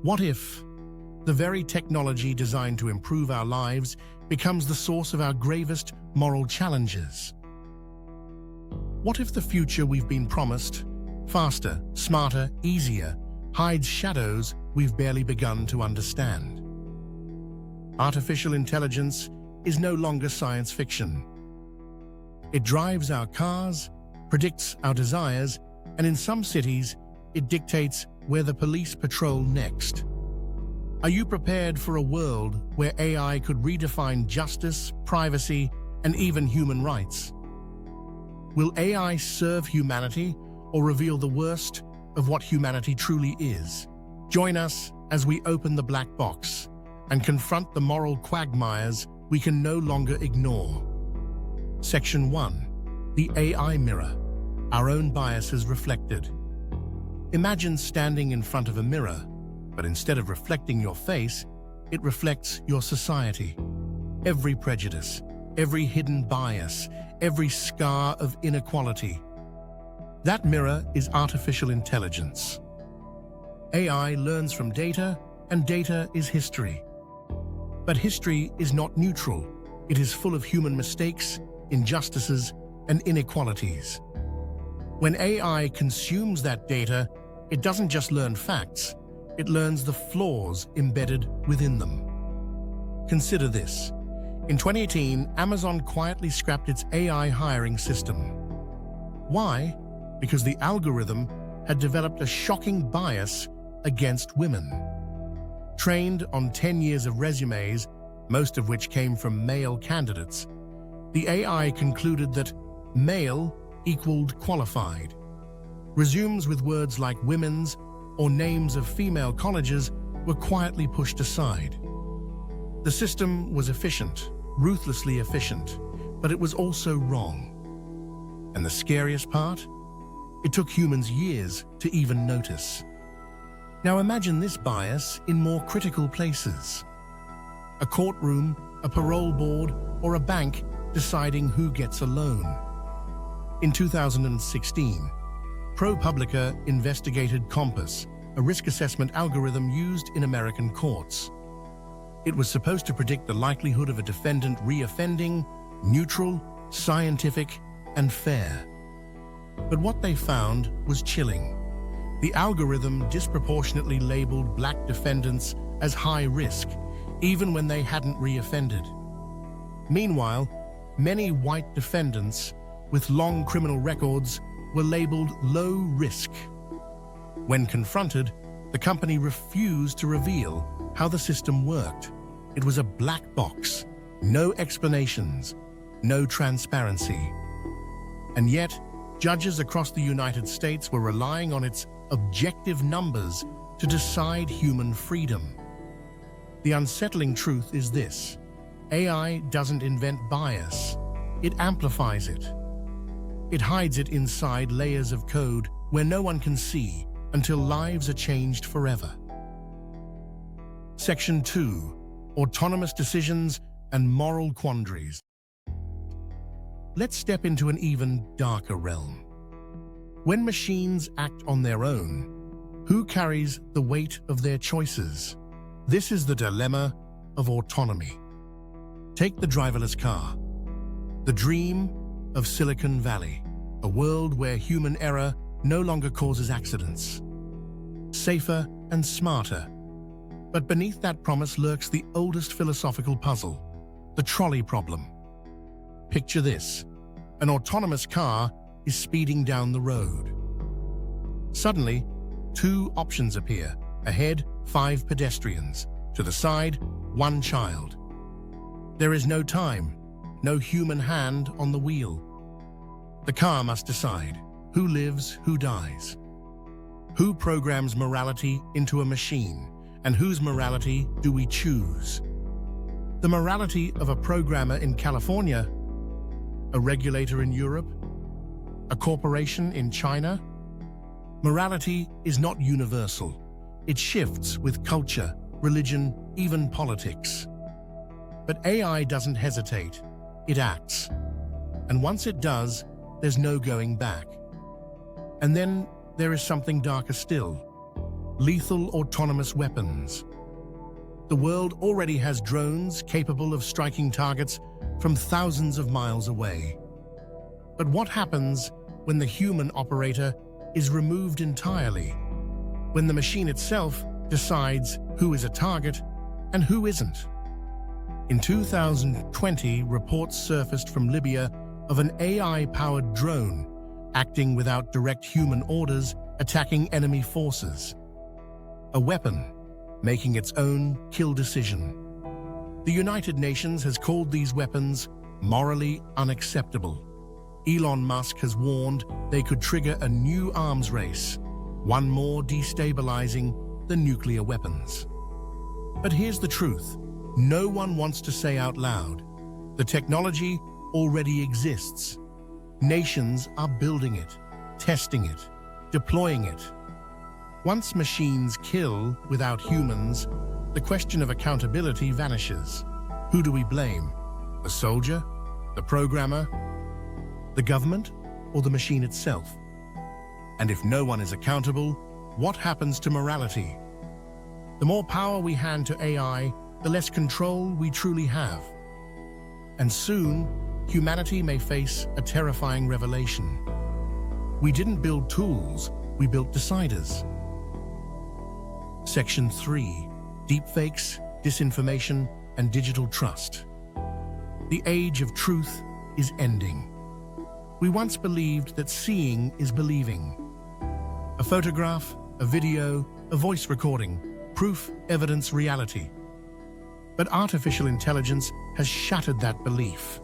What if the very technology designed to improve our lives becomes the source of our gravest moral challenges? What if the future we've been promised, faster, smarter, easier, hides shadows we've barely begun to understand? Artificial intelligence is no longer science fiction. It drives our cars, predicts our desires, and in some cities, it dictates where the police patrol next. Are you prepared for a world where AI could redefine justice, privacy, and even human rights? Will AI serve humanity or reveal the worst of what humanity truly is? Join us as we open the black box and confront the moral quagmires we can no longer ignore. Section 1. The AI mirror. Our own biases reflected. Imagine standing in front of a mirror, but instead of reflecting your face, it reflects your society. Every prejudice, every hidden bias, every scar of inequality. That mirror is artificial intelligence. AI learns from data, and data is history. But history is not neutral. It is full of human mistakes, injustices, and inequalities. When AI consumes that data, it doesn't just learn facts, it learns the flaws embedded within them. Consider this. In 2018, Amazon quietly scrapped its AI hiring system. Why? Because the algorithm had developed a shocking bias against women. Trained on 10 years of resumes, most of which came from male candidates, the AI concluded that male equaled qualified. Resumes with words like women's or names of female colleges were quietly pushed aside. The system was efficient, ruthlessly efficient, but it was also wrong. And the scariest part? It took humans years to even notice. Now imagine this bias in more critical places. A courtroom, a parole board, or a bank deciding who gets a loan. In 2016, ProPublica investigated Compass, a risk assessment algorithm used in American courts. It was supposed to predict the likelihood of a defendant re-offending, neutral, scientific, and fair. But what they found was chilling. The algorithm disproportionately labeled black defendants as high risk, even when they hadn't re-offended. Meanwhile, many white defendants with long criminal records were labeled low risk. When confronted, the company refused to reveal how the system worked. It was a black box, no explanations, no transparency. And yet, judges across the United States were relying on its objective numbers to decide human freedom. The unsettling truth is this: AI doesn't invent bias, it amplifies it. It hides it inside layers of code where no one can see until lives are changed forever. Section 2. Autonomous decisions and moral quandaries. Let's step into an even darker realm. When machines act on their own, who carries the weight of their choices? This is the dilemma of autonomy. Take the driverless car, the dream of Silicon Valley, a world where human error no longer causes accidents. Safer and smarter. But beneath that promise lurks the oldest philosophical puzzle, the trolley problem. Picture this: an autonomous car is speeding down the road. Suddenly, two options appear. Ahead, 5 pedestrians. To the side, 1 child. There is no time, no human hand on the wheel. The car must decide who lives, who dies. Who programs morality into a machine, and whose morality do we choose? The morality of a programmer in California? A regulator in Europe? A corporation in China? Morality is not universal. It shifts with culture, religion, even politics. But AI doesn't hesitate. It acts. And once it does, there's no going back. And then there is something darker still. lethal autonomous weapons. The world already has drones capable of striking targets from thousands of miles away. But what happens when the human operator is removed entirely? When the machine itself decides who is a target and who isn't? In 2020, reports surfaced from Libya of an AI-powered drone acting without direct human orders, attacking enemy forces. A weapon making its own kill decision. The United Nations has called these weapons morally unacceptable. Elon Musk has warned they could trigger a new arms race, one more destabilizing than nuclear weapons. But here's the truth. No one wants to say out loud. The technology already exists. Nations are building it, testing it, deploying it. Once machines kill without humans, the question of accountability vanishes. Who do we blame? The soldier? The programmer? The government? Or the machine itself? And if no one is accountable, what happens to morality? The more power we hand to AI, the less control we truly have. And soon, humanity may face a terrifying revelation. We didn't build tools, we built deciders. Section 3. Deepfakes, disinformation, and digital trust. The age of truth is ending. We once believed that seeing is believing. A photograph, a video, a voice recording, proof, evidence, reality. But artificial intelligence has shattered that belief.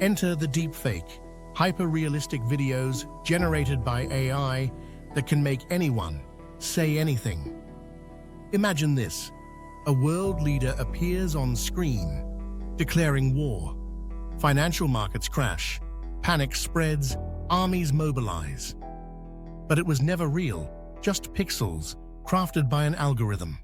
Enter the deepfake, hyper-realistic videos generated by AI that can make anyone say anything. Imagine this. A world leader appears on screen, declaring war. Financial markets crash, panic spreads, armies mobilize. But it was never real, just pixels, crafted by an algorithm.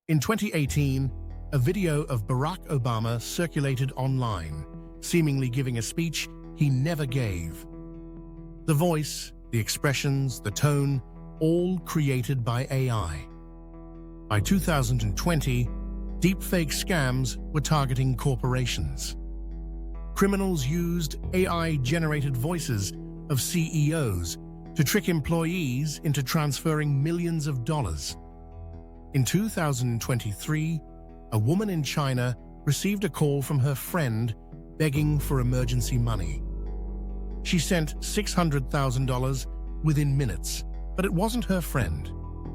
In 2018, a video of Barack Obama circulated online, seemingly giving a speech he never gave. The voice, the expressions, the tone, all created by AI. By 2020, deepfake scams were targeting corporations. Criminals used AI-generated voices of CEOs to trick employees into transferring millions of dollars. In 2023, a woman in China received a call from her friend begging for emergency money. She sent $600,000 within minutes, but it wasn't her friend.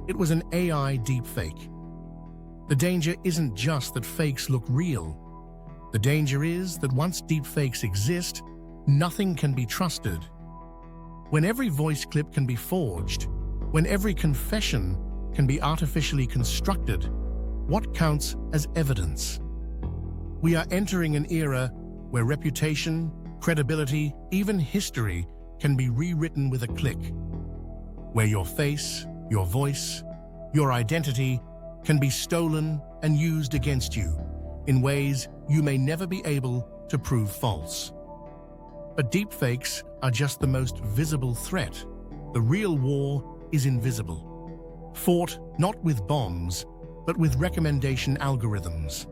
It was an AI deepfake. The danger isn't just that fakes look real. The danger is that once deepfakes exist, nothing can be trusted. When every voice clip can be forged, when every confession can be artificially constructed, what counts as evidence? We are entering an era where reputation, credibility, even history can be rewritten with a click. Where your face, your voice, your identity can be stolen and used against you in ways you may never be able to prove false. But deepfakes are just the most visible threat. The real war is invisible, fought not with bombs, but with recommendation algorithms.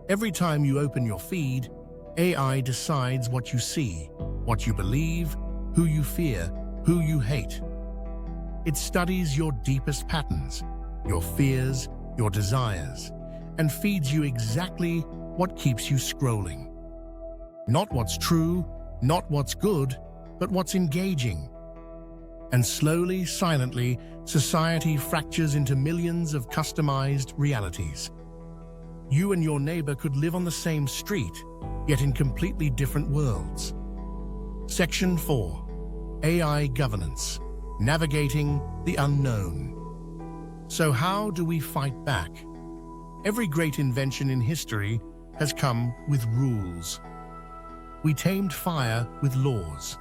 Every time you open your feed, AI decides what you see, what you believe, who you fear, who you hate. It studies your deepest patterns, your fears, your desires, and feeds you exactly what keeps you scrolling. Not what's true, not what's good, but what's engaging. And slowly, silently, society fractures into millions of customized realities. You and your neighbor could live on the same street, yet in completely different worlds. Section 4. AI Governance. Navigating the unknown. So how do we fight back? Every great invention in history has come with rules. We tamed fire with laws.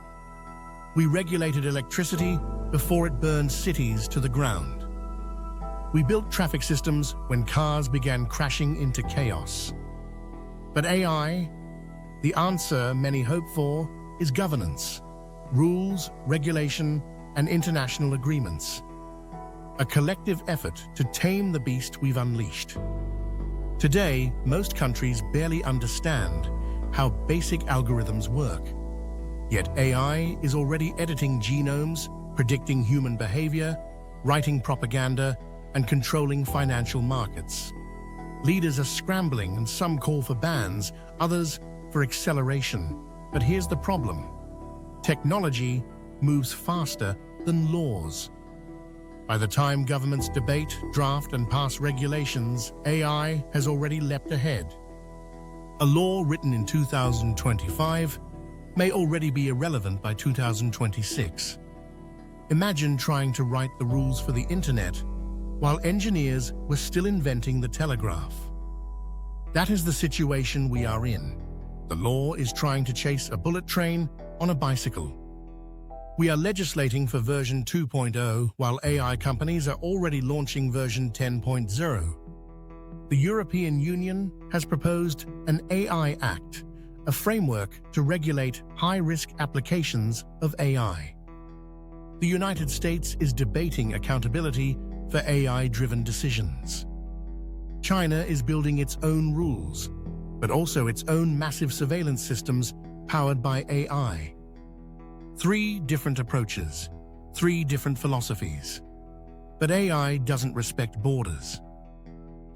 We regulated electricity before it burned cities to the ground. We built traffic systems when cars began crashing into chaos. But AI, the answer many hope for, is governance, rules, regulation, and international agreements. a collective effort to tame the beast we've unleashed. Today, most countries barely understand how basic algorithms work. Yet AI is already editing genomes, predicting human behavior, writing propaganda, and controlling financial markets. Leaders are scrambling, and some call for bans, others for acceleration. But here's the problem. Technology moves faster than laws. By the time governments debate, draft, and pass regulations, AI has already leapt ahead. A law written in 2025 may already be irrelevant by 2026. Imagine trying to write the rules for the internet while engineers were still inventing the telegraph. That is the situation we are in. The law is trying to chase a bullet train on a bicycle. We are legislating for version 2.0 while AI companies are already launching version 10.0. The European Union has proposed an AI Act, a framework to regulate high-risk applications of AI. The United States is debating accountability for AI-driven decisions. China is building its own rules, but also its own massive surveillance systems powered by AI. 3 different approaches, 3 different philosophies. But AI doesn't respect borders.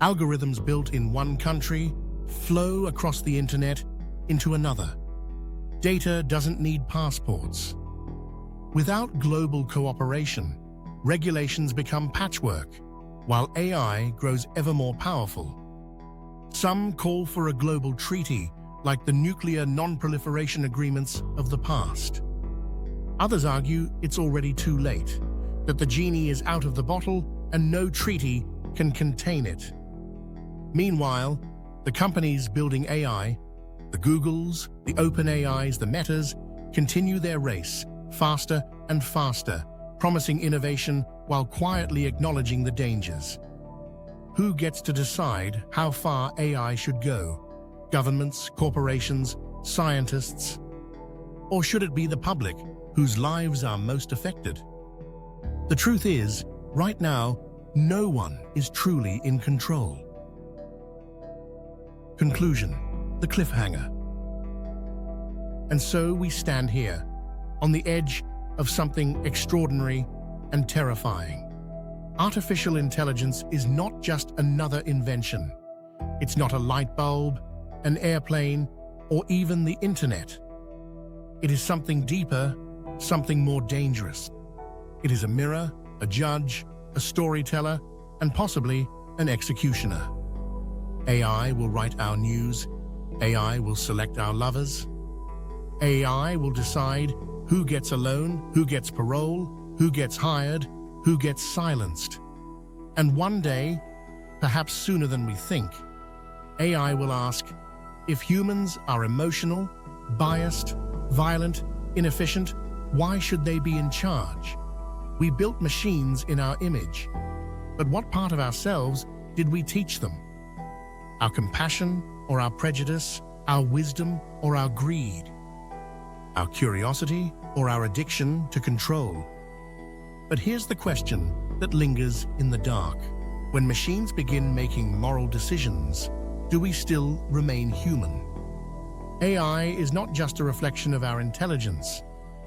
Algorithms built in one country flow across the internet into another. Data doesn't need passports. Without global cooperation, regulations become patchwork, while AI grows ever more powerful. Some call for a global treaty, like the nuclear non-proliferation agreements of the past. Others argue it's already too late, that the genie is out of the bottle and no treaty can contain it. Meanwhile, the companies building AI, the Googles, the OpenAIs, the Metas, continue their race, faster and faster, promising innovation while quietly acknowledging the dangers. Who gets to decide how far AI should go? Governments, corporations, scientists? Or should it be the public, whose lives are most affected? The truth is, right now, no one is truly in control. Conclusion, the cliffhanger. And so we stand here, on the edge of something extraordinary and terrifying. Artificial intelligence is not just another invention. It's not a light bulb, an airplane, or even the internet. It is something deeper, something more dangerous. It is a mirror, a judge, a storyteller, and possibly an executioner. AI will write our news. AI will select our lovers. AI will decide who gets a loan, who gets parole, who gets hired, who gets silenced. And one day, perhaps sooner than we think, AI will ask, if humans are emotional, biased, violent, inefficient, why should they be in charge? We built machines in our image, but what part of ourselves did we teach them? Our compassion or our prejudice, our wisdom or our greed, our curiosity or our addiction to control? But here's the question that lingers in the dark. When machines begin making moral decisions, do we still remain human? AI is not just a reflection of our intelligence.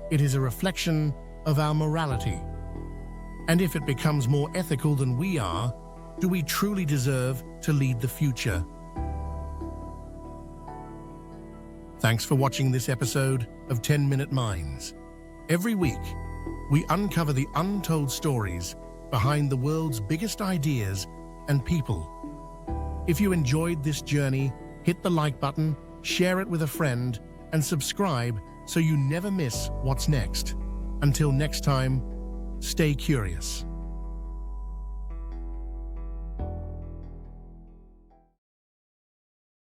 It is a reflection of our morality. And if it becomes more ethical than we are, do we truly deserve to lead the future? Thanks for watching this episode of 10-Minute Minds. Every week, we uncover the untold stories behind the world's biggest ideas and people. If you enjoyed this journey, hit the like button, share it with a friend, and subscribe so you never miss what's next. Until next time, stay curious.